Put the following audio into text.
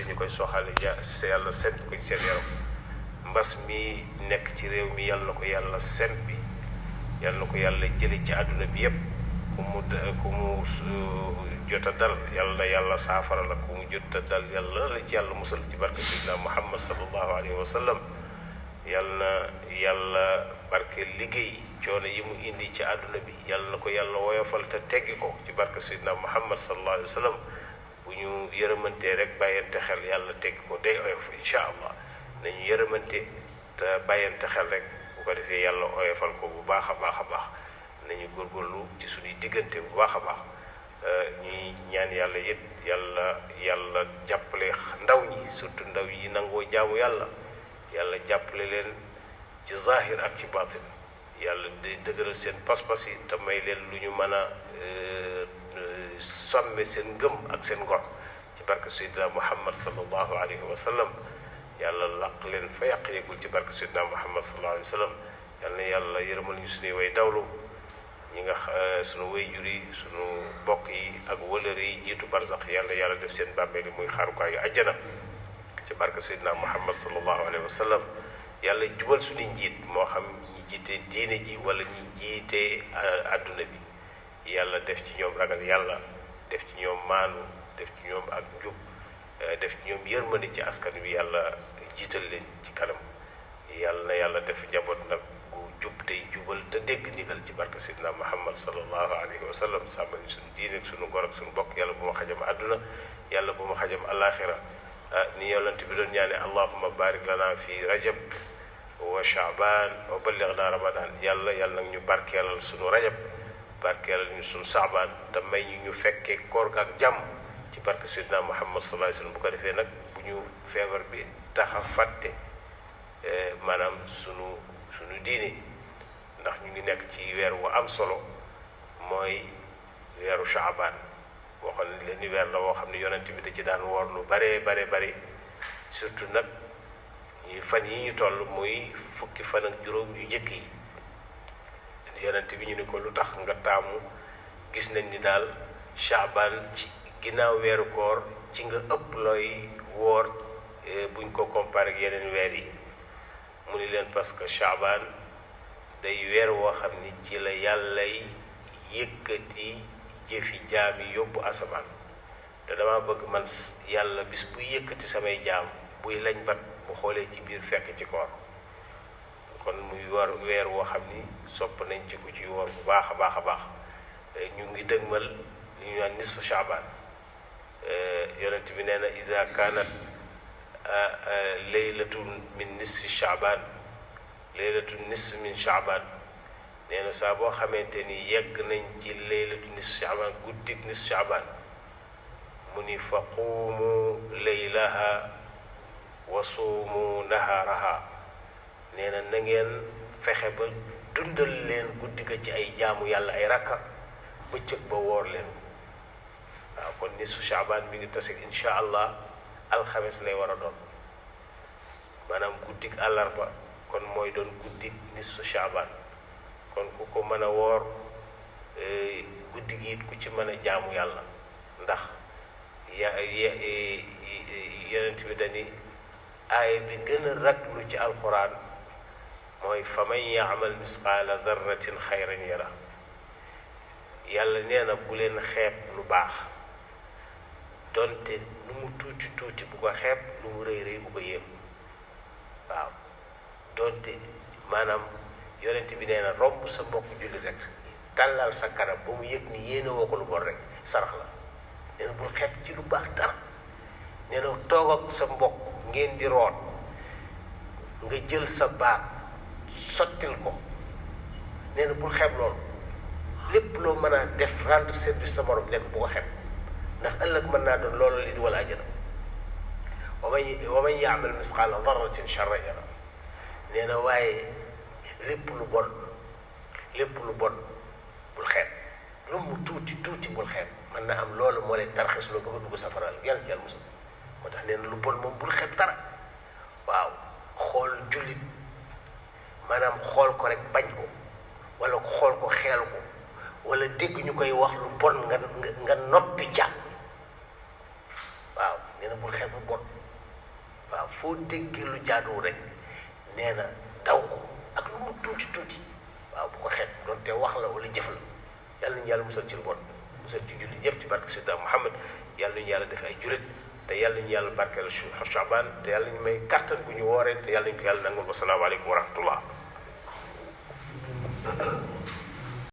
ñu koy soxale yàlla sent ko ci seen yaram. mbas mi nekk ci réew mi yàlla na ko yàlla sent bi yàlla na ko yàlla jële ci àdduna bi yépp ku mu jot a dal yàlla na yàlla saafara la ku mu jot a dal yàlla la ci yàlla musal ci barke Seydina Muhammad sallallahu alayhi wa sallam. yàlla na yàlla barke liggéey coono yi mu indi ci àdduna bi yàlla na ko yàlla woyofal te teggi ko ci barke Seydina Muhammad sallallahu alayhi wa sallam. bu ñu yërëmantee rek bàyyante xel yàlla teggi ko day oyof incha allah nañu yërëmante te bàyyante xel rek bu ko defee yàlla oyofal ko bu baax a baax a baax nañu góorgóorlu ci suñuy diggante bu baax a baax ñuy ñaan yàlla it yàlla jàppale ndaw ñi surtout ndaw yi nangoo jaamu yàlla jàppale leen ci zahir ak ci batin yàlla day dëgëral seen pas-pas yi te may leen lu ñu mën a sàmme seen ngëm ak seen ngor ci barke Seydina Muhammad sallallahu alayhi wa sallam. yàlla laq leen fa yàq yëgul ci barke Seydina Muhammad sallallahu alayhi wa sallam. yàlla na yàlla yërëmal ñu suñuy way dawlu ñi nga suñu way jur yi suñu bokk yi ak wëlër yi jiitu barsax yàlla def seen bàmmeel yi muy xaarukaayu àjjana ci barke Seydina Muhammad sallallahu alayhi wa sallam. yàlla jubal suñuy njiit moo xam ñi jiite diine ji wala ñi jiite àdduna bi yàlla def ci ñoom ragal yàlla def ci ñoom maanu def ci ñoom ak njub def ci ñoom yërmande ci askan wi yàlla jiital leen ci kanam yàlla na yàlla def njaboot nag gu jub tey jubal te dégg ndigal ci barke Seydina Muhammad sallallahu alayhi wa sallam. sàmmal ñu suñu diine ak suñu ngor ak suñu bokk yàlla bu ma xajam àdduna yàlla bu ma xajam alaxira ni yonent bi doon ñaane allahumma barik lana fi rajab wa shaaban wa ballighna ramadan yàlla nag ñu barkeelal suñu rajab barkeelal ñu suñu saabaan te may ñu fekkee koor ga ak jàmm ci barke Seydina Muhammad sallallahu alayhi wa sallam. bu ko defee nag bu ñu feebar bi tax a fàtte maanaam sunu diine ndax ñu ngi nekk ci weer wu am solo mooy weeru Shaabaan waxoon nañ leen ni weer la woo xam ne yonent bi da ci daan woor lu bare surtout nag fan yi ñu toll muy fukki fan ak juróom yu njëkk yi yonent bi ñu ni ko lu tax nga taamu gis nañ ni daal Shaabaan ci ginnaaw weeru koor ci nga ëpp looy woor buñ ko comparé ak yeneen weer yi mu ni leen parce que Shaabaan day weer woo xam ni ci la yàllay yëkkati jëfi jaam yi yóbbu asamaan te dama bëgg man yàlla bis buy yëkkati samay jaam buy lañ bat bu xoolee ci biir fekk ci koor kon muy weer woo xam ni sopp nañ ci ku ci woor bu baax a baax ñu ngi dëgmal li ñu naan nisfu Shaabaan yonent bi nee na ida kaanat laylatun min nisfi Shaabaan laylatun nisf min Shaabaan nee na saa boo xamante ni yegg nañ ci laylatu nisf Shaabaan guddik nisf Shaabaan mu ni fa quumu laylaha wa suumu nahaaraha nee na na ngeen fexe ba dundal leen guddi ga ci ay jaamu yàlla ay rakka bëccëg ba woor leen waaw kon nisfu Shaabaan mi ngi tase insha allah alxames lay war a doon maanaam guddik àllarba kon mooy doon guddik nisfu Shaabaan kon ku ko mën a woor guddi gi it ku ci mën a jaamu yàlla ndax yonent bi dani aaya bi gën a raglu ci alquran mooy fa man yaamal misqaala darratin xayran yara yàlla nee na bu leen xeeb lu baax donte lu mu tuuti bu ko xeeb lu mu rëy bu ko yéem waaw donte maanaam yonent bi nee na romb sa mbokk julli rek tàllal sa kanam ba mu yëg ni yéene woo ko lu bon rek sarax la nee na bul xeeb ci lu baax dara nee na toog ak sa mbokk ngeen di root nga jël sa baat sottil ko nee na bul xeeb loolu lépp loo mën a def rendre service sa morom nekk bu ko xeeb ndax ëllëg mën naa doon loolu li di wala ajana wa man yaamal misqaala darratin charran yara nee na waaye lépp lu bon bul xeeb lu mu tuuti bul xeeb mën na am loolu moo lay tarxis loo bëgg a dugg safaraal yàlla ci yàlla musal moo tax nee na lu bon moom bul xeeb dara waaw xool jullit maanaam xool ko rek bañ ko wala xool ko xeel ko wala dégg ñu koy wax lu bon nga noppi ca waaw nee na bul xeeb lu bon foo déggee lu jaaduwul rek nee na daw ko ak lu mu tuuti tuuti waaw bu ko xeet doonte wax la wala jëf la yàlla nañu yàlla musal ci lu bon musal ci jullit yëpp ci barke Seydina Muhammad yàlla nañu yàlla def ay jullit te yàlla nañu yàlla barkeel Chaabaan te yàlla nañu may kàttan bu ñu wooree te yàlla nañu ko yàlla nangul. Wassalaamu aleykum wa rahmatullah.